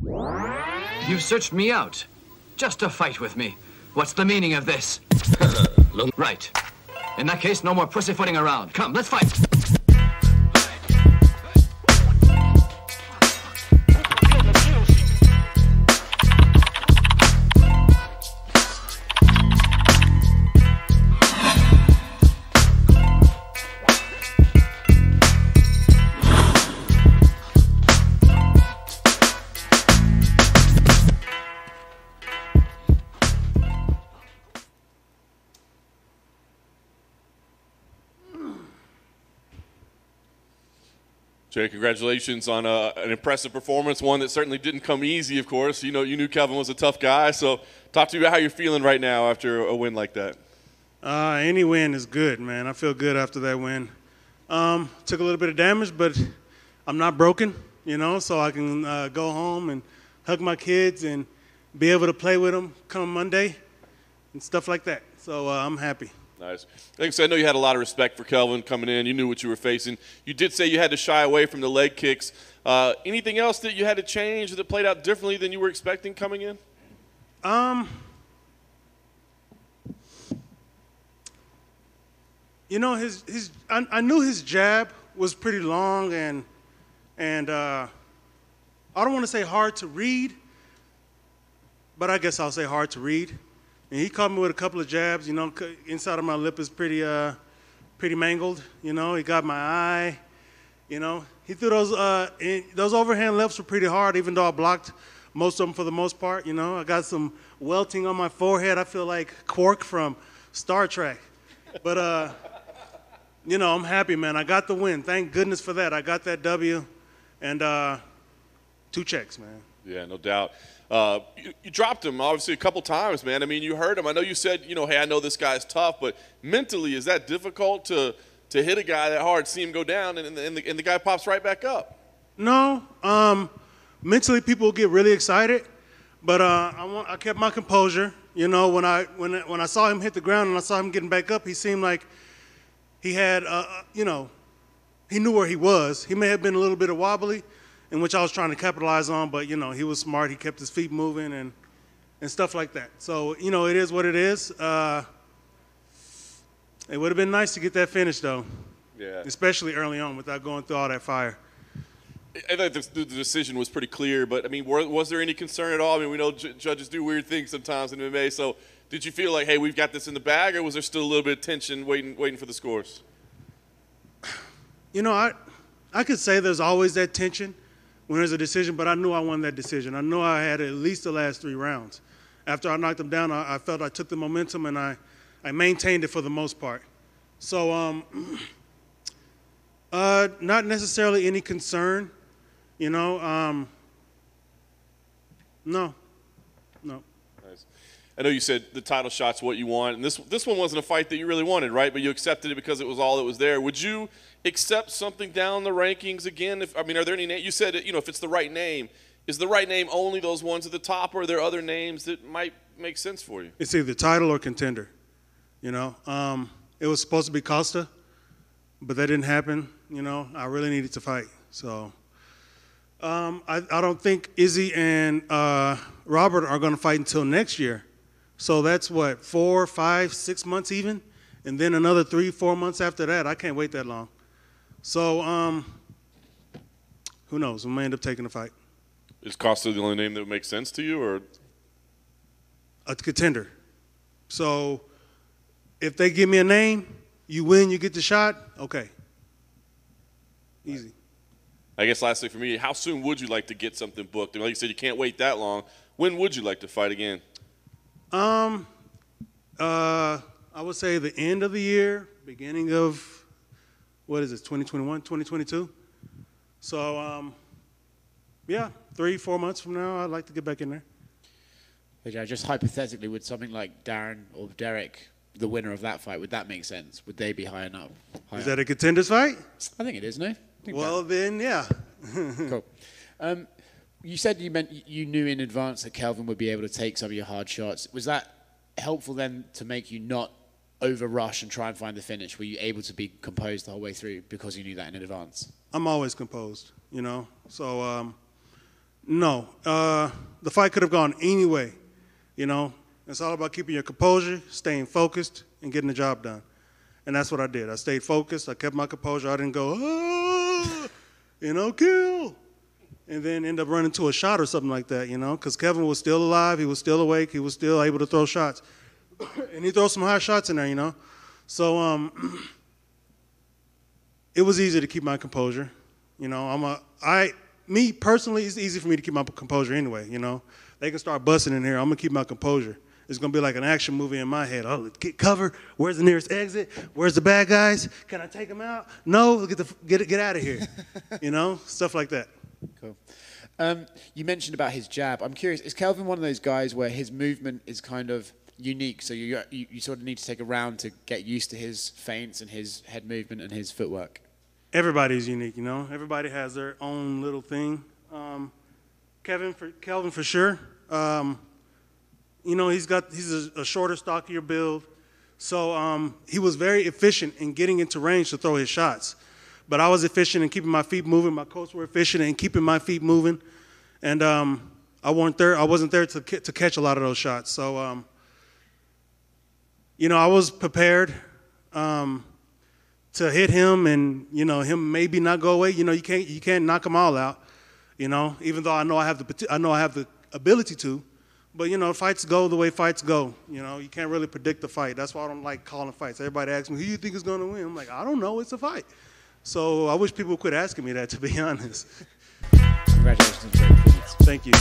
You've searched me out, just to fight with me. What's the meaning of this? Right. In that case, no more pussyfooting around. Come, let's fight. Jay, congratulations on an impressive performance, one that certainly didn't come easy, of course. You know, you knew Kelvin was a tough guy, so talk to me about how you're feeling right now after a win like that. Any win is good, man. I feel good after that win. Took a little bit of damage, but I'm not broken, you know, so I can go home and hug my kids and be able to play with them come Monday and stuff like that. So I'm happy. Nice. Like I said, I know you had a lot of respect for Kelvin coming in. You knew what you were facing. You did say you had to shy away from the leg kicks. Anything else that you had to change that played out differently than you were expecting coming in? You know, I knew his jab was pretty long and I don't want to say hard to read, but I guess I'll say hard to read. And he caught me with a couple of jabs, you know, inside of my lip is pretty mangled, you know. He got my eye, you know. He threw those overhand lefts were pretty hard, even though I blocked most of them for the most part, you know. I got some welting on my forehead. I feel like Quark from Star Trek. But, you know, I'm happy, man. I got the win. Thank goodness for that. I got that W and 2 checks, man. Yeah, no doubt. You dropped him, obviously, a couple times, man. I mean, you hurt him. I know you said, you know, hey, I know this guy's tough, but mentally, is that difficult to hit a guy that hard, see him go down, and the guy pops right back up? No. Mentally, people get really excited, but I kept my composure. You know, when I saw him hit the ground and I saw him getting back up, he seemed like he had, you know, he knew where he was. He may have been a little bit wobbly, in which I was trying to capitalize on, but, you know, he was smart. He kept his feet moving and stuff like that. So, you know, it is what it is. It would have been nice to get that finish, though. Yeah. Especially early on without going through all that fire. I think the decision was pretty clear, but, I mean, was there any concern at all? I mean, we know judges do weird things sometimes in MMA, so did you feel like, hey, we've got this in the bag, or was there still a little bit of tension waiting for the scores? You know, I could say there's always that tension when there's a decision, but I knew I won that decision. I knew I had at least the last 3 rounds. After I knocked him down, I felt I took the momentum and I maintained it for the most part. So not necessarily any concern, you know. No. Nice. I know you said the title shot's what you want, and this one wasn't a fight that you really wanted, right? But you accepted it because it was all that was there. Would you accept something down the rankings again? I mean, are there any names? You said, you know, if it's the right name, is the right name only those ones at the top, or are there other names that might make sense for you? It's either title or contender, you know. It was supposed to be Costa, but that didn't happen, you know. I really needed to fight. So I don't think Izzy and Robert are going to fight until next year. So that's what, 4, 5, 6 months even? And then another 3, 4 months after that. I can't wait that long. So who knows? We may end up taking the fight. Is Costa the only name that would make sense to you, or? A contender. So if they give me a name, you win, you get the shot, okay. Easy. I guess lastly for me, how soon would you like to get something booked? And like you said, you can't wait that long. When would you like to fight again? I would say the end of the year, beginning of, what is it, 2021, 2022? So, yeah, 3, 4 months from now, I'd like to get back in there. Hey, just hypothetically, would something like Darren or Derek, the winner of that fight, would that make sense? Would they be high enough? Is that a contenders fight? I think it is, no? Well, then, yeah. Cool. You said you knew in advance that Kelvin would be able to take some of your hard shots. Was that helpful then to make you not over-rush and try and find the finish? Were you able to be composed the whole way through because you knew that in advance? I'm always composed, you know. So No. The fight could have gone any way, you know. It's all about keeping your composure, staying focused, and getting the job done. And that's what I did. I stayed focused. I kept my composure. I didn't go, ah, you know, kill. And then end up running to a shot or something like that, you know, because Kevin was still alive. He was still awake. He was still able to throw shots. And he throws some high shots in there, you know. So it was easy to keep my composure. You know, me personally, it's easy for me to keep my composure anyway, you know. They can start busting in here. I'm going to keep my composure. It's going to be like an action movie in my head. Oh, let's get cover. Where's the nearest exit? Where's the bad guys? Can I take them out? No, get out of here. You know, stuff like that. Cool. You mentioned about his jab. I'm curious, is Kelvin one of those guys where his movement is kind of unique, so you sort of need to take a round to get used to his feints and his head movement and his footwork? Everybody's unique, you know. Everybody has their own little thing. Kelvin for sure. You know, he's a shorter, stockier build, so he was very efficient in getting into range to throw his shots. But I was efficient in keeping my feet moving. My coaches were efficient in keeping my feet moving, and I wasn't there to catch a lot of those shots. So, you know, I was prepared to hit him, and you know, him maybe not go away. You know, you can't knock them all out. You know, even though I know I have the ability to. But, you know, fights go the way fights go. You know, you can't really predict the fight. That's why I don't like calling fights. Everybody asks me, who do you think is going to win? I'm like, I don't know. It's a fight. So I wish people would quit asking me that, to be honest. Congratulations. Thank you.